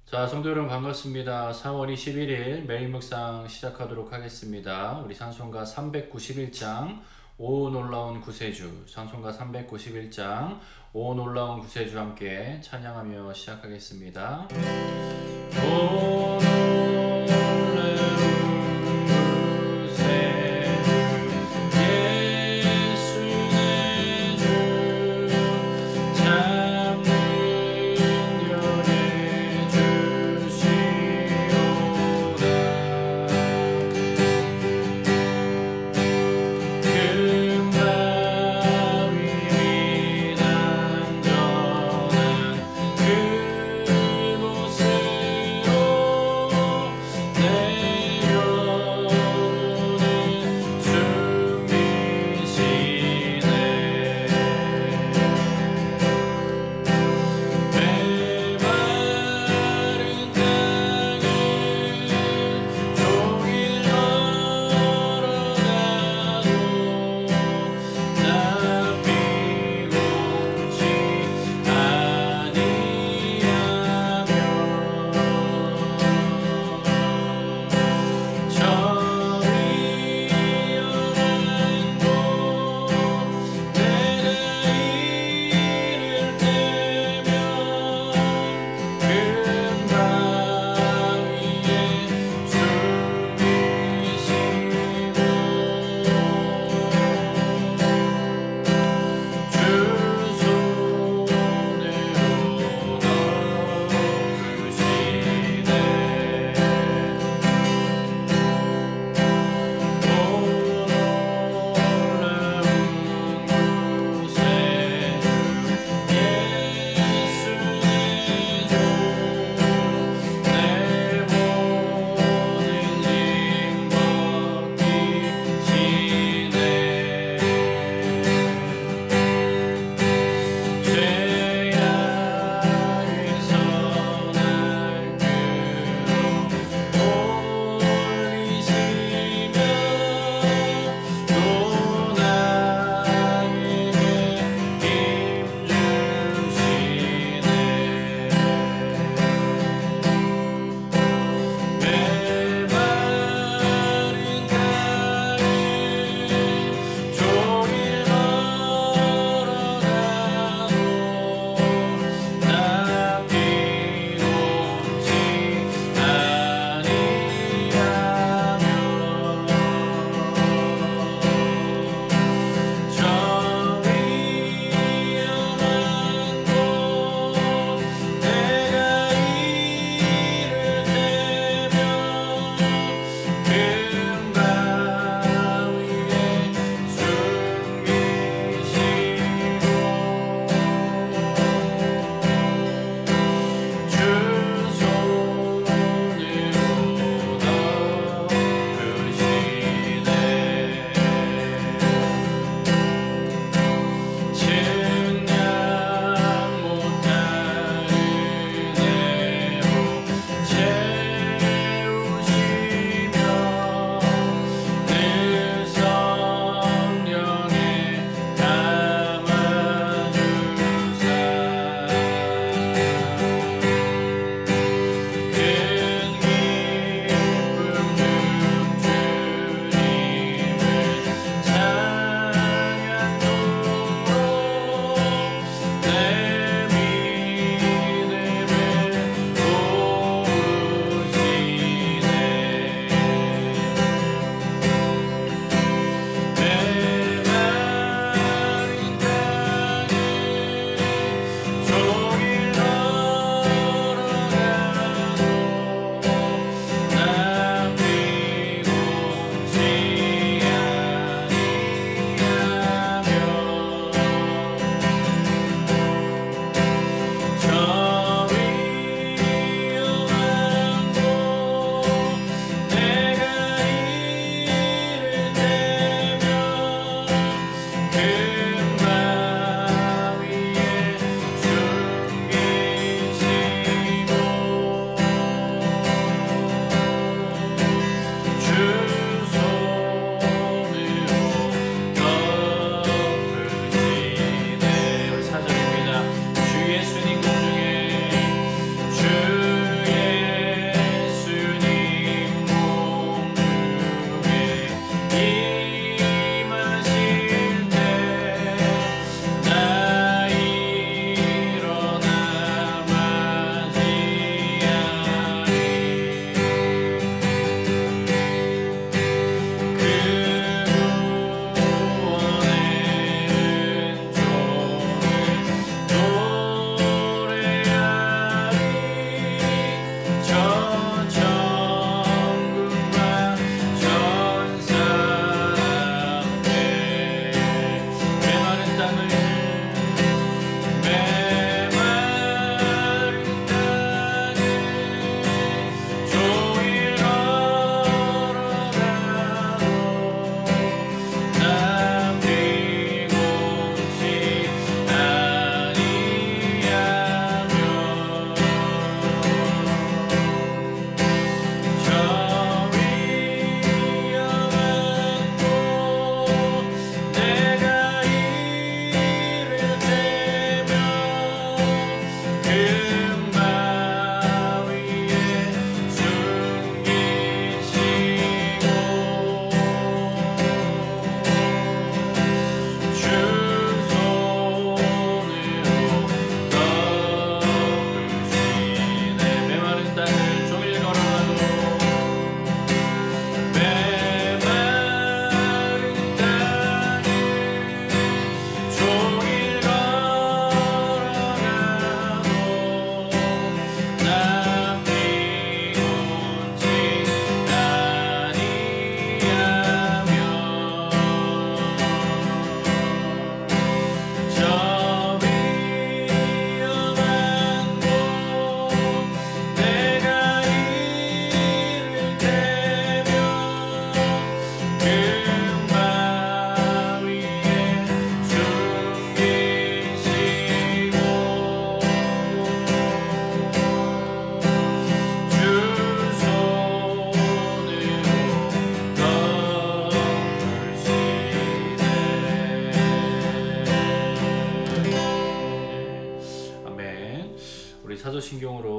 자, 성도 여러분 반갑습니다. 4월 21일 매일 묵상 시작하도록 하겠습니다. 우리 찬송가 391장 오 놀라운 구세주, 찬송가 391장 오 놀라운 구세주 함께 찬양하며 시작하겠습니다. 오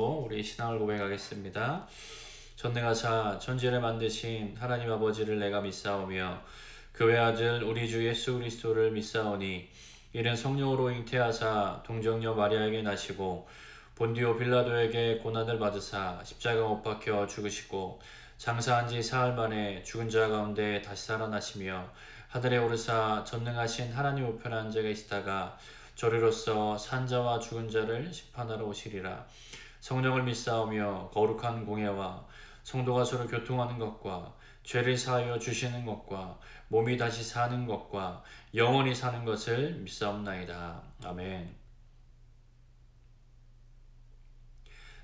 말씀으로 우리 신앙을 고백하겠습니다. 전능하사 천지를 만드신 하나님 아버지를 내가 믿사오며 그 외아들 우리 주 예수 그리스도를 믿사오니 이는 성령으로 잉태하사 동정녀 마리아에게 나시고 본디오 빌라도에게 고난을 받으사 십자가 못 박혀 죽으시고 장사한 지 사흘 만에 죽은 자 가운데 다시 살아나시며 하늘에 오르사 전능하신 하나님 우편에 앉아 계시다가 저리로서 산자와 죽은 자를 심판하러 오시리라. 성령을 믿사오며 거룩한 공예와 성도가 서로 교통하는 것과 죄를 사하여 주시는 것과 몸이 다시 사는 것과 영원히 사는 것을 믿사옵나이다. 아멘.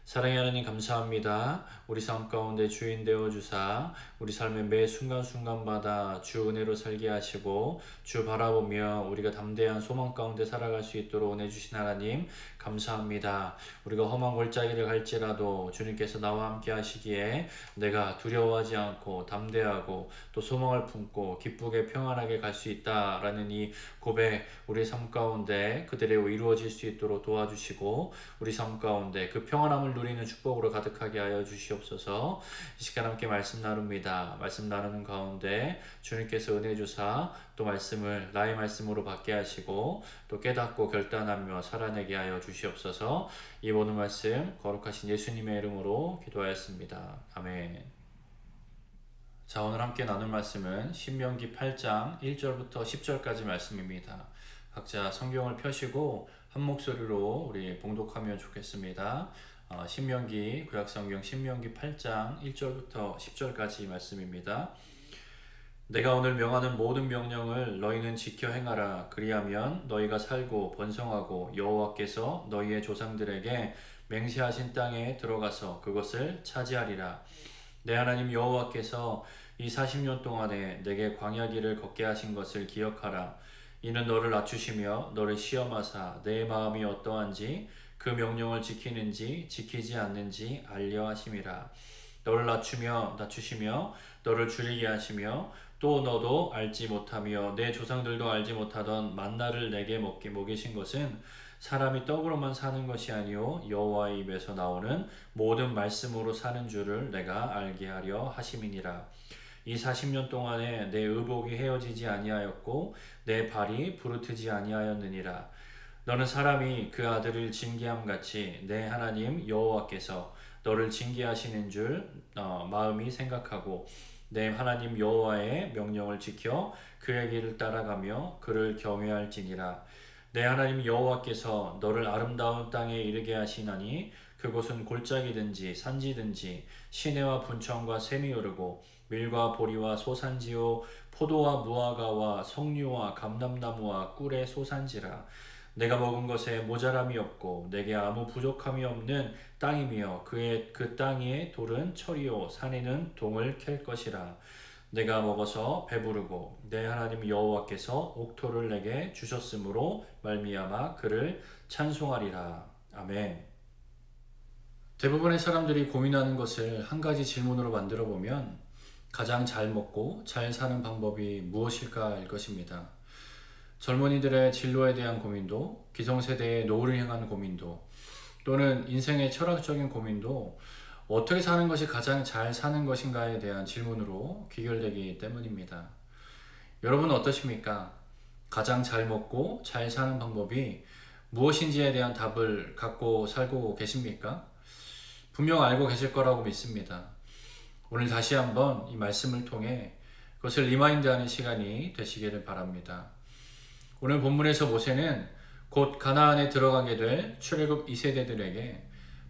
사랑의 하나님 감사합니다. 우리 삶 가운데 주인 되어 주사 우리 삶의 매 순간순간마다 주 은혜로 살게 하시고 주 바라보며 우리가 담대한 소망 가운데 살아갈 수 있도록 은혜 주신 하나님 감사합니다. 우리가 험한 골짜기를 갈지라도 주님께서 나와 함께 하시기에 내가 두려워하지 않고 담대하고 또 소망을 품고 기쁘게 평안하게 갈 수 있다라는 이 고백 우리 삶 가운데 그대로 이루어질 수 있도록 도와주시고 우리 삶 가운데 그 평안함을 누리는 축복으로 가득하게 하여 주시옵소서. 이 시간 함께 말씀 나눕니다. 말씀 나누는 가운데 주님께서 은혜 주사 또 말씀을 나의 말씀으로 받게 하시고 또 깨닫고 결단하며 살아내게 하여 주시옵소서. 이 모든 말씀 거룩하신 예수님의 이름으로 기도하였습니다. 아멘. 자, 오늘 함께 나눌 말씀은 신명기 8장 1절부터 10절까지 말씀입니다. 각자 성경을 펴시고 한 목소리로 우리 봉독하면 좋겠습니다. 신명기 구약성경 신명기 8장 1절부터 10절까지 말씀입니다. 내가 오늘 명하는 모든 명령을 너희는 지켜 행하라. 그리하면 너희가 살고 번성하고 여호와께서 너희의 조상들에게 맹세하신 땅에 들어가서 그것을 차지하리라. 내 하나님 여호와께서 이 40년 동안에 내게 광야길을 걷게 하신 것을 기억하라. 이는 너를 낮추시며 너를 시험하사 내 마음이 어떠한지 그 명령을 지키는지 지키지 않는지 알려 하심이라. 너를 낮추시며 너를 줄이게 하시며 또 너도 알지 못하며 내 조상들도 알지 못하던 만나를 내게 먹이신 것은 사람이 떡으로만 사는 것이 아니요 여호와의 입에서 나오는 모든 말씀으로 사는 줄을 내가 알게 하려 하심이니라. 이 40년 동안에 내 의복이 헤어지지 아니하였고 내 발이 부르트지 아니하였느니라. 너는 사람이 그 아들을 징계함 같이 내 하나님 여호와께서 너를 징계하시는 줄 마음이 생각하고 내 하나님 여호와의 명령을 지켜 그의 길을 따라가며 그를 경외할지니라. 내 하나님 여호와께서 너를 아름다운 땅에 이르게 하시나니 그곳은 골짜기든지 산지든지 시내와 분천과 샘이 흐르고 밀과 보리와 소산지요 포도와 무화과와 석류와 감람나무와 꿀의 소산지라. 내가 먹은 것에 모자람이 없고 내게 아무 부족함이 없는 땅이며 그 땅의 돌은 철이요 산에는 동을 캘 것이라. 내가 먹어서 배부르고 내 하나님 여호와께서 옥토를 내게 주셨으므로 말미암아 그를 찬송하리라. 아멘. 대부분의 사람들이 고민하는 것을 한 가지 질문으로 만들어 보면 가장 잘 먹고 잘 사는 방법이 무엇일까일 것입니다. 젊은이들의 진로에 대한 고민도, 기성세대의 노후를 향한 고민도, 또는 인생의 철학적인 고민도 어떻게 사는 것이 가장 잘 사는 것인가에 대한 질문으로 귀결되기 때문입니다. 여러분은 어떠십니까? 가장 잘 먹고 잘 사는 방법이 무엇인지에 대한 답을 갖고 살고 계십니까? 분명 알고 계실 거라고 믿습니다. 오늘 다시 한번 이 말씀을 통해 그것을 리마인드하는 시간이 되시기를 바랍니다. 오늘 본문에서 모세는 곧 가나안에 들어가게 될 출애굽 2세대들에게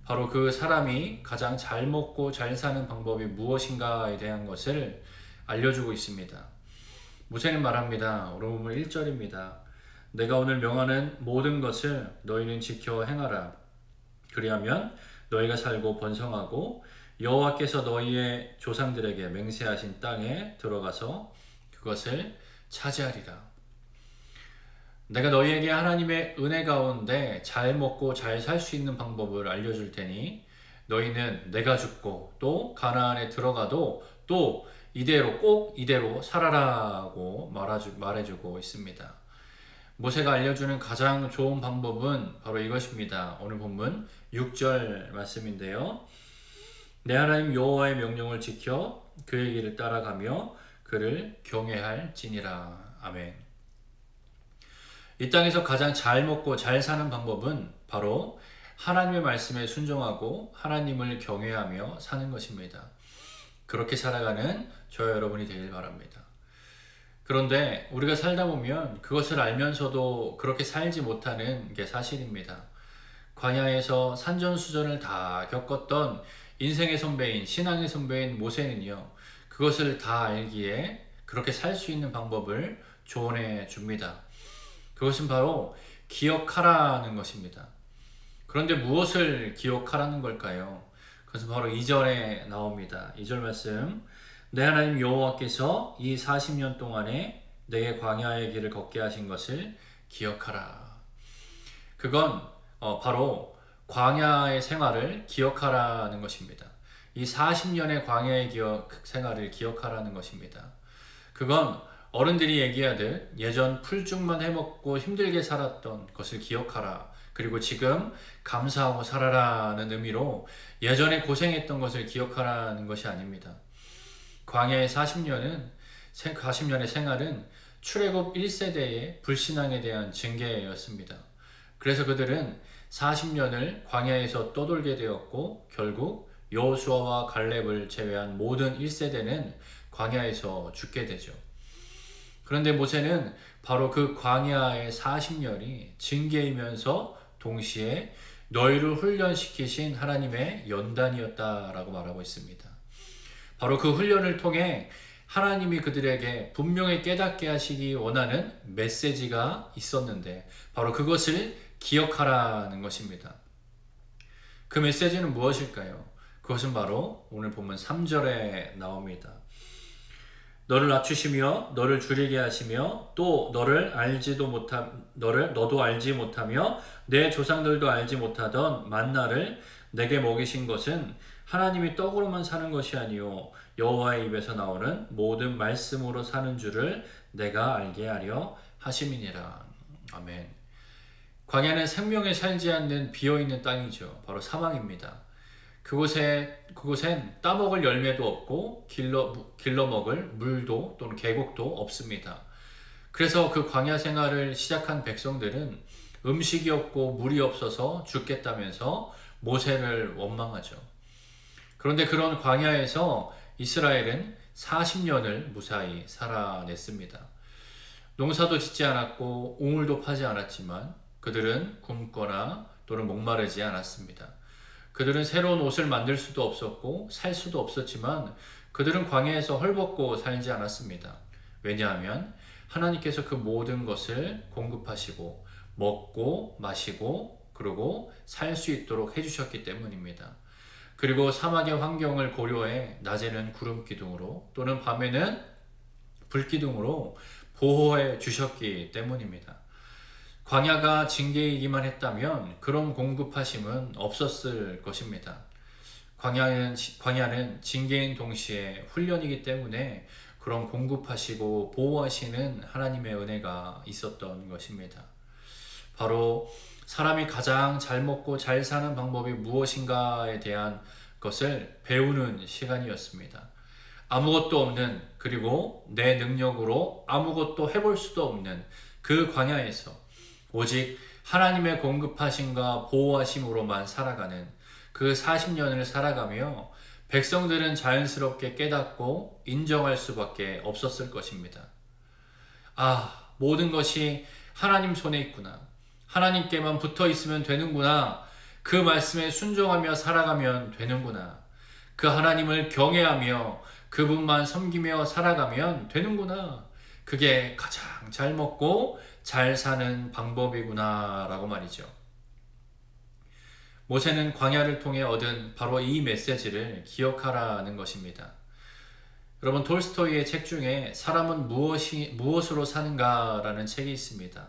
바로 그 사람이 가장 잘 먹고 잘 사는 방법이 무엇인가에 대한 것을 알려주고 있습니다. 모세는 말합니다. 오늘 본문 1절입니다. 내가 오늘 명하는 모든 것을 너희는 지켜 행하라. 그리하면 너희가 살고 번성하고 여호와께서 너희의 조상들에게 맹세하신 땅에 들어가서 그것을 차지하리라. 내가 너희에게 하나님의 은혜 가운데 잘 먹고 잘 살 수 있는 방법을 알려줄 테니 너희는 내가 죽고 또 가나안에 들어가도 또 꼭 이대로 살아라고 말해주고 있습니다. 모세가 알려주는 가장 좋은 방법은 바로 이것입니다. 오늘 본문 6절 말씀인데요. 내 하나님 여호와의 명령을 지켜 그의 길을 따라가며 그를 경외할지니라. 아멘. 이 땅에서 가장 잘 먹고 잘 사는 방법은 바로 하나님의 말씀에 순종하고 하나님을 경외하며 사는 것입니다. 그렇게 살아가는 저와 여러분이 되길 바랍니다. 그런데 우리가 살다 보면 그것을 알면서도 그렇게 살지 못하는 게 사실입니다. 광야에서 산전수전을 다 겪었던 인생의 선배인, 신앙의 선배인 모세는요, 그것을 다 알기에 그렇게 살 수 있는 방법을 조언해 줍니다. 그것은 바로 기억하라는 것입니다. 그런데 무엇을 기억하라는 걸까요? 그것은 바로 2절에 나옵니다. 2절 말씀. 내 하나님 여호와께서 이 40년 동안에 내게 광야의 길을 걷게 하신 것을 기억하라. 그건 바로 광야의 생활을 기억하라는 것입니다. 이 40년의 광야의 생활을 기억하라는 것입니다. 그건 어른들이 얘기하듯 예전 풀죽만 해먹고 힘들게 살았던 것을 기억하라. 그리고 지금 감사하고 살아라는 의미로 예전에 고생했던 것을 기억하라는 것이 아닙니다. 광야의 40년의 생활은 출애굽 1세대의 불신앙에 대한 징계였습니다. 그래서 그들은 40년을 광야에서 떠돌게 되었고 결국 여호수아와 갈렙을 제외한 모든 1세대는 광야에서 죽게 되죠. 그런데 모세는 바로 그 광야의 40년이 징계이면서 동시에 너희를 훈련시키신 하나님의 연단이었다라고 말하고 있습니다. 바로 그 훈련을 통해 하나님이 그들에게 분명히 깨닫게 하시기 원하는 메시지가 있었는데 바로 그것을 기억하라는 것입니다. 그 메시지는 무엇일까요? 그것은 바로 오늘 본문 3절에 나옵니다. 너를 낮추시며 너를 줄이게 하시며 또 너도 알지 못하며 내 조상들도 알지 못하던 만나를 내게 먹이신 것은 하나님이 떡으로만 사는 것이 아니요 여호와의 입에서 나오는 모든 말씀으로 사는 줄을 내가 알게 하려 하심이니라. 아멘. 광야는 생명에 살지 않는 비어있는 땅이죠. 바로 사망입니다. 그곳엔 따먹을 열매도 없고 길러 먹을 물도 또는 계곡도 없습니다. 그래서 그 광야 생활을 시작한 백성들은 음식이 없고 물이 없어서 죽겠다면서 모세를 원망하죠. 그런데 그런 광야에서 이스라엘은 40년을 무사히 살아냈습니다. 농사도 짓지 않았고 우물도 파지 않았지만 그들은 굶거나 또는 목마르지 않았습니다. 그들은 새로운 옷을 만들 수도 없었고 살 수도 없었지만 그들은 광야에서 헐벗고 살지 않았습니다. 왜냐하면 하나님께서 그 모든 것을 공급하시고 먹고 마시고 그리고 살 수 있도록 해주셨기 때문입니다. 그리고 사막의 환경을 고려해 낮에는 구름 기둥으로 또는 밤에는 불 기둥으로 보호해 주셨기 때문입니다. 광야가 징계이기만 했다면 그런 공급하심은 없었을 것입니다. 광야는 징계인 동시에 훈련이기 때문에 그런 공급하시고 보호하시는 하나님의 은혜가 있었던 것입니다. 바로 사람이 가장 잘 먹고 잘 사는 방법이 무엇인가에 대한 것을 배우는 시간이었습니다. 아무것도 없는 그리고 내 능력으로 아무것도 해볼 수도 없는 그 광야에서 오직 하나님의 공급하심과 보호하심으로만 살아가는 그 40년을 살아가며 백성들은 자연스럽게 깨닫고 인정할 수밖에 없었을 것입니다. 모든 것이 하나님 손에 있구나. 하나님께만 붙어 있으면 되는구나. 그 말씀에 순종하며 살아가면 되는구나. 그 하나님을 경외하며 그분만 섬기며 살아가면 되는구나. 그게 가장 잘 먹고 잘 사는 방법이구나 라고 말이죠. 모세는 광야를 통해 얻은 바로 이 메시지를 기억하라는 것입니다. 여러분, 톨스토이의 책 중에 사람은 무엇으로 사는가 라는 책이 있습니다.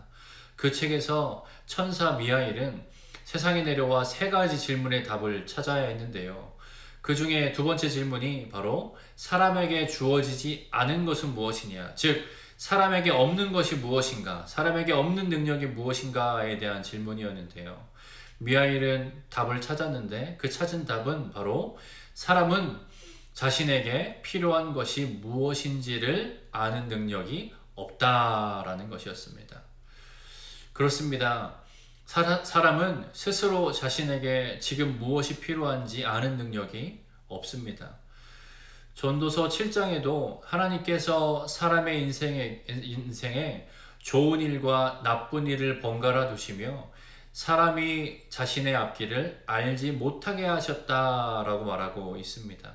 그 책에서 천사 미하일은 세상에 내려와 3가지 질문의 답을 찾아야 했는데요. 그 중에 2번째 질문이 바로 사람에게 주어지지 않은 것은 무엇이냐, 즉 사람에게 없는 것이 무엇인가? 사람에게 없는 능력이 무엇인가에 대한 질문이었는데요. 미하일은 답을 찾았는데 그 찾은 답은 바로 사람은 자신에게 필요한 것이 무엇인지를 아는 능력이 없다라는 것이었습니다. 그렇습니다. 사람은 스스로 자신에게 지금 무엇이 필요한지 아는 능력이 없습니다. 전도서 7장에도 하나님께서 사람의 인생에 좋은 일과 나쁜 일을 번갈아 두시며 사람이 자신의 앞길을 알지 못하게 하셨다라고 말하고 있습니다.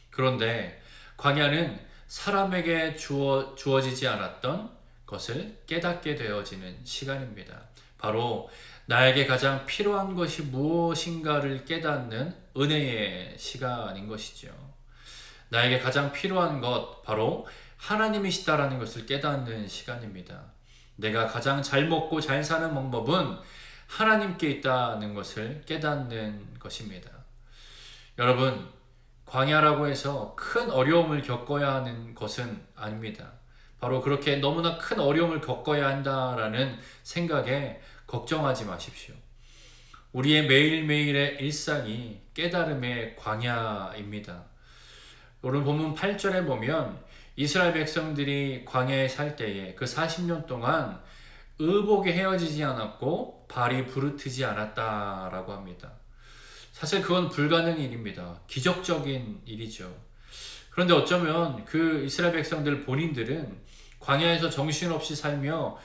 그런데 광야는 사람에게 주어지지 않았던 것을 깨닫게 되어지는 시간입니다. 바로 나에게 가장 필요한 것이 무엇인가를 깨닫는 은혜의 시간인 것이죠. 나에게 가장 필요한 것, 바로 하나님이시다라는 것을 깨닫는 시간입니다. 내가 가장 잘 먹고 잘 사는 방법은 하나님께 있다는 것을 깨닫는 것입니다. 여러분, 광야라고 해서 큰 어려움을 겪어야 하는 것은 아닙니다. 바로 그렇게 너무나 큰 어려움을 겪어야 한다라는 생각에 걱정하지 마십시오. 우리의 매일매일의 일상이 깨달음의 광야입니다. 오늘 본문 8절에 보면 이스라엘 백성들이 광야에 살 때에 그 40년 동안 의복이 헤어지지 않았고 발이 부르트지 않았다라고 합니다. 사실 그건 불가능한 일입니다. 기적적인 일이죠. 그런데 어쩌면 그 이스라엘 백성들 본인들은 광야에서 정신없이 살며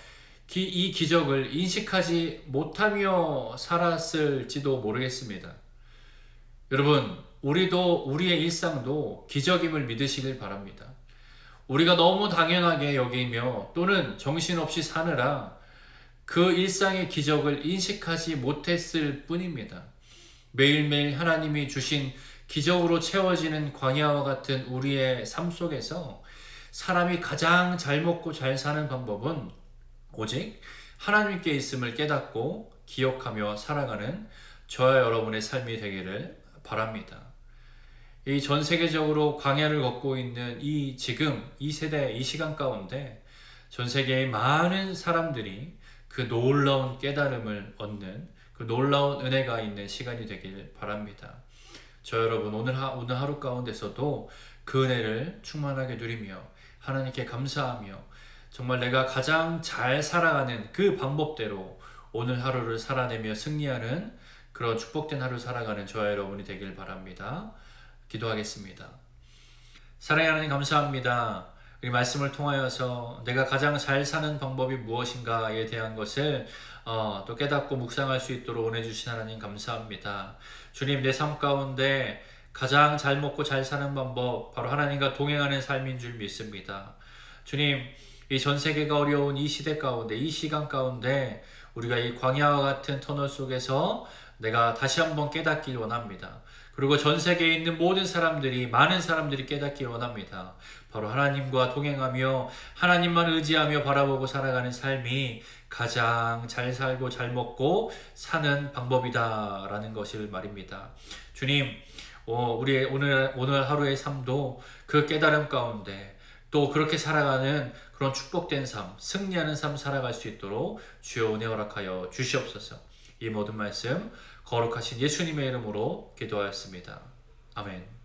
이 기적을 인식하지 못하며 살았을지도 모르겠습니다. 여러분, 우리도 우리의 일상도 기적임을 믿으시길 바랍니다. 우리가 너무 당연하게 여기며 또는 정신없이 사느라 그 일상의 기적을 인식하지 못했을 뿐입니다. 매일매일 하나님이 주신 기적으로 채워지는 광야와 같은 우리의 삶 속에서 사람이 가장 잘 먹고 잘 사는 방법은 오직 하나님께 있음을 깨닫고 기억하며 살아가는 저와 여러분의 삶이 되기를 바랍니다. 이 전 세계적으로 광야를 걷고 있는 지금 이 세대 이 시간 가운데 전 세계의 많은 사람들이 그 놀라운 깨달음을 얻는 그 놀라운 은혜가 있는 시간이 되길 바랍니다. 저 여러분 오늘 하루 가운데서도 그 은혜를 충만하게 누리며 하나님께 감사하며 정말 내가 가장 잘 살아가는 그 방법대로 오늘 하루를 살아내며 승리하는 그런 축복된 하루 살아가는 저와 여러분이 되길 바랍니다. 기도하겠습니다. 사랑하는 하나님 감사합니다. 이 말씀을 통하여서 내가 가장 잘 사는 방법이 무엇인가에 대한 것을 또 깨닫고 묵상할 수 있도록 은혜 주신 하나님 감사합니다. 주님, 내 삶 가운데 가장 잘 먹고 잘 사는 방법 바로 하나님과 동행하는 삶인 줄 믿습니다. 주님, 이 전 세계가 어려운 이 시대 가운데 이 시간 가운데 우리가 이 광야와 같은 터널 속에서 내가 다시 한번 깨닫길 원합니다. 그리고 전 세계에 있는 모든 사람들이 많은 사람들이 깨닫길 원합니다. 바로 하나님과 동행하며 하나님만 의지하며 바라보고 살아가는 삶이 가장 잘 살고 잘 먹고 사는 방법이다 라는 것을 말입니다. 주님, 우리의 오늘 하루의 삶도 그 깨달음 가운데 또 그렇게 살아가는 그런 축복된 삶, 승리하는 삶 살아갈 수 있도록 주여 은혜 허락하여 주시옵소서. 이 모든 말씀 거룩하신 예수님의 이름으로 기도하였습니다. 아멘.